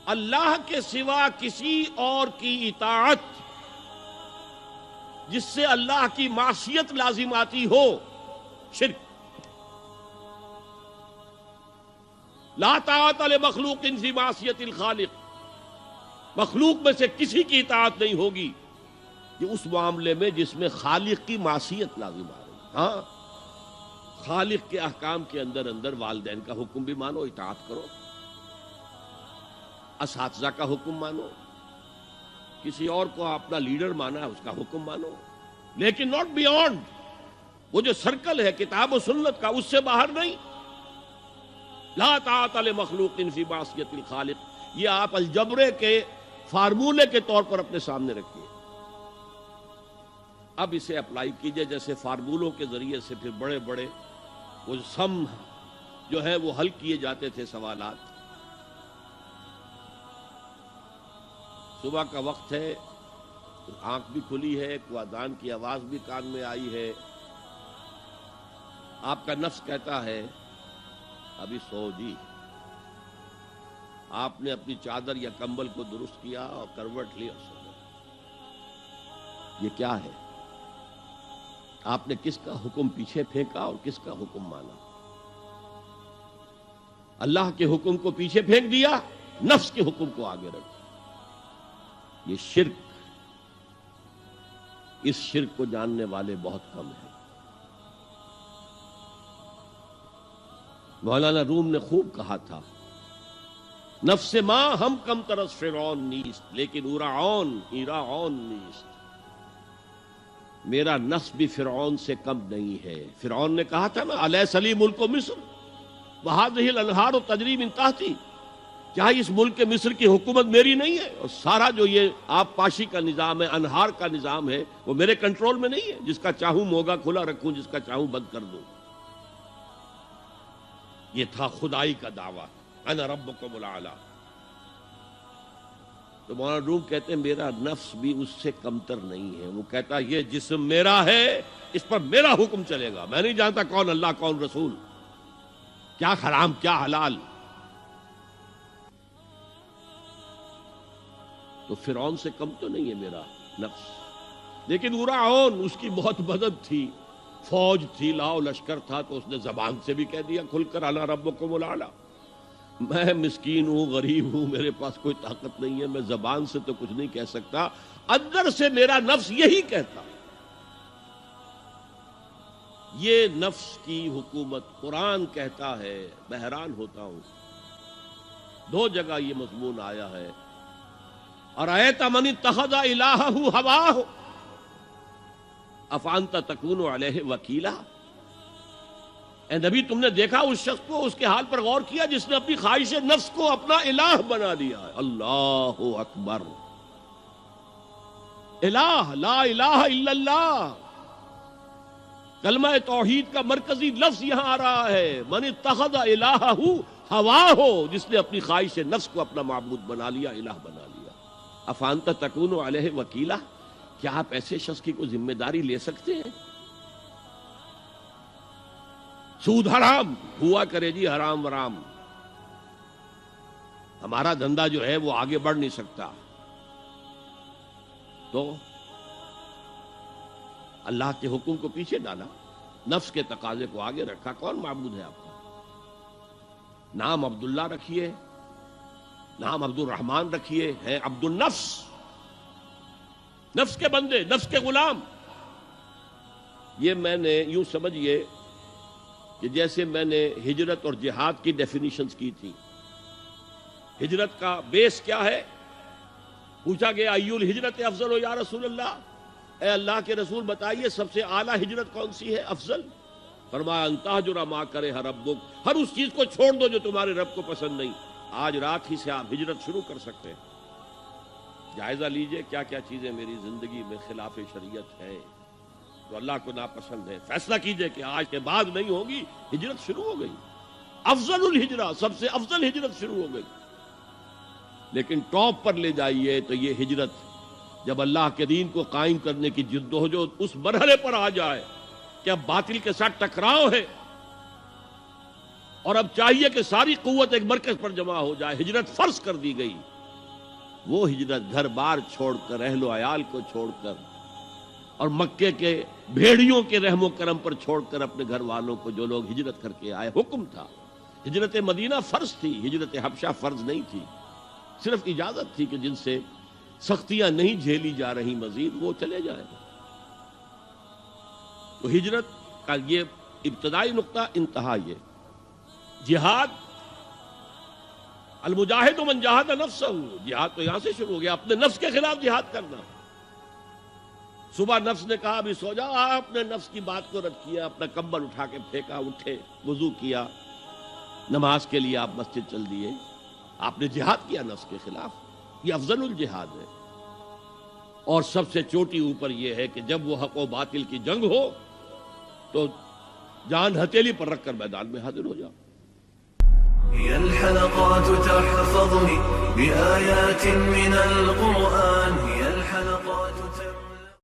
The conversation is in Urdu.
اللہ کے سوا کسی اور کی اطاعت جس سے اللہ کی معصیت لازم آتی ہو، شرک۔ لا طاعت لمخلوق فی معصیت الخالق، مخلوق میں سے کسی کی اطاعت نہیں ہوگی یہ اس معاملے میں جس میں خالق کی معصیت لازم آ رہی۔ ہاں، خالق کے احکام کے اندر اندر والدین کا حکم بھی مانو، اطاعت کرو، اساتذہ کا حکم مانو، کسی اور کو اپنا لیڈر مانا ہے اس کا حکم مانو، لیکن ناٹ بیونڈ۔ وہ جو سرکل ہے کتاب و سنت کا، اس سے باہر نہیں۔ لا طاعت لمخلوق فی معصیت الخالق، یہ آپ الجبرے کے فارمولے کے طور پر اپنے سامنے رکھیے۔ اب اسے اپلائی کیجئے، جیسے فارمولوں کے ذریعے سے پھر بڑے بڑے وہ سم جو ہے وہ حل کیے جاتے تھے سوالات۔ صبح کا وقت ہے، آنکھ بھی کھلی ہے، کوئی اذان کی آواز بھی کان میں آئی ہے، آپ کا نفس کہتا ہے ابھی سو جی۔ آپ نے اپنی چادر یا کمبل کو درست کیا اور کروٹ لی اور سو گئے۔ یہ کیا ہے؟ آپ نے کس کا حکم پیچھے پھینکا اور کس کا حکم مانا؟ اللہ کے حکم کو پیچھے پھینک دیا، نفس کے حکم کو آگے رکھا۔ یہ شرک، اس شرک کو جاننے والے بہت کم ہیں۔ مولانا روم نے خوب کہا تھا، نفس ما ہم کم ترس فرعون نیست لیکن ایراعون نیست۔ میرا نفس بھی فرعون سے کم نہیں ہے۔ فرعون نے کہا تھا نا، الیس لی ملک مصر وہذہ الانہار تجری من تحتی، کیا اس ملک مصر کی حکومت میری نہیں ہے؟ اور سارا جو یہ آپ پاشی کا نظام ہے، انہار کا نظام ہے، وہ میرے کنٹرول میں نہیں ہے؟ جس کا چاہوں موگا کھلا رکھوں، جس کا چاہوں بند کر دوں۔ یہ تھا خدائی کا دعویٰ، انا ربکم الاعلی۔ تو مولانا روم کہتے ہیں میرا نفس بھی اس سے کمتر نہیں ہے۔ وہ کہتا یہ جسم میرا ہے، اس پر میرا حکم چلے گا، میں نہیں جانتا کون اللہ کون رسول، کیا حرام کیا حلال۔ تو فرعون سے کم تو نہیں ہے میرا نفس، لیکن ایراعون اس کی بہت مدد تھی، فوج تھی، لاؤ لشکر تھا، تو اس نے زبان سے بھی کہہ دیا کھل کر انا ربکم الاعلی۔ میں مسکین ہوں، غریب ہوں، میرے پاس کوئی طاقت نہیں ہے، میں زبان سے تو کچھ نہیں کہہ سکتا، اندر سے میرا نفس یہی کہتا۔ یہ نفس کی حکومت قرآن کہتا ہے، میں حیران ہوتا ہوں، دو جگہ یہ مضمون آیا ہے، ارأیت من اتخذ الہہ ہواہ افانت تکون علیہ وکیلا۔ اے نبی تم نے دیکھا اس شخص کو، اس کے حال پر غور کیا جس نے اپنی خواہش نفس کو اپنا الہ بنا لیا ہے۔ اللہ اکبر، الہ، لا الہ الا اللہ، کلمہ توحید کا مرکزی لفظ یہاں آ رہا ہے، من اتخذ الہہ ہواہ، جس نے اپنی خواہش نفس کو اپنا معبود بنا لیا، الہ بنا لیا۔ افانت تکون علیہ وکیلا، کیا آپ ایسے شخص کی کوئی ذمہ داری لے سکتے ہیں؟ سود حرام ہوا کرے جی، حرام ورام، ہمارا دھندا جو ہے وہ آگے بڑھ نہیں سکتا۔ تو اللہ کے حکم کو پیچھے ڈالا، نفس کے تقاضے کو آگے رکھا۔ کون معبود ہے آپ کا؟ نام عبداللہ رکھیے، نام عبد الرحمن رکھیے، ہے عبد النفس، نفس کے بندے، نفس کے غلام۔ یہ میں نے یوں سمجھیے کہ جیسے میں نے ہجرت اور جہاد کی ڈیفینیشنز کی تھی۔ ہجرت کا بیس کیا ہے؟ پوچھا گیا ایو الہجرت افضل یا رسول اللہ، اے اللہ کے رسول بتائیے سب سے اعلیٰ ہجرت کون سی ہے، افضل؟ فرمایا ان تہجر ما کرہ ربک، ہر اس چیز کو چھوڑ دو جو تمہارے رب کو پسند نہیں۔ آج رات ہی سے آپ ہجرت شروع کر سکتے ہیں۔ جائزہ لیجئے کیا کیا چیزیں میری زندگی میں خلاف شریعت ہے، تو اللہ کو ناپسند ہے، فیصلہ کیجئے کہ آج کے بعد نہیں ہوگی۔ ہجرت شروع ہو گئی، افضل الہجرہ، سب سے افضل ہجرت شروع ہو گئی۔ لیکن ٹاپ پر لے جائیے تو یہ ہجرت جب اللہ کے دین کو قائم کرنے کی جدوجہد اس مرحلے پر آ جائے کہ اب باطل کے ساتھ ٹکراؤ ہے اور اب چاہیے کہ ساری قوت ایک مرکز پر جمع ہو جائے، ہجرت فرض کر دی گئی، وہ ہجرت گھر بار چھوڑ کر، اہل و عیال کو چھوڑ کر، اور مکے کے بھیڑیوں کے رحم و کرم پر چھوڑ کر اپنے گھر والوں کو جو لوگ ہجرت کر کے آئے، حکم تھا۔ ہجرت مدینہ فرض تھی، ہجرت حبشہ فرض نہیں تھی، صرف اجازت تھی کہ جن سے سختیاں نہیں جھیلی جا رہی مزید وہ چلے جائیں۔ تو ہجرت کا یہ ابتدائی نقطہ، انتہا یہ جہاد، المجاہد من جاہد نفسہ، جہاد تو یہاں سے شروع ہو گیا، اپنے نفس کے خلاف جہاد کرنا۔ صبح نفس نے کہا ابھی سو جاؤ، آپ نے نفس کی بات کو رد کیا، اپنا کمبل اٹھا کے پھینکا، اٹھے، وضو کیا، نماز کے لیے آپ مسجد چل دیے، آپ نے جہاد کیا نفس کے خلاف۔ یہ افضل الجہاد ہے، اور سب سے چوٹی اوپر یہ ہے کہ جب وہ حق و باطل کی جنگ ہو تو جان ہتھیلی پر رکھ کر میدان میں حاضر ہو جاؤ۔ هي الحلقات تحفظني بآيات من القرآن،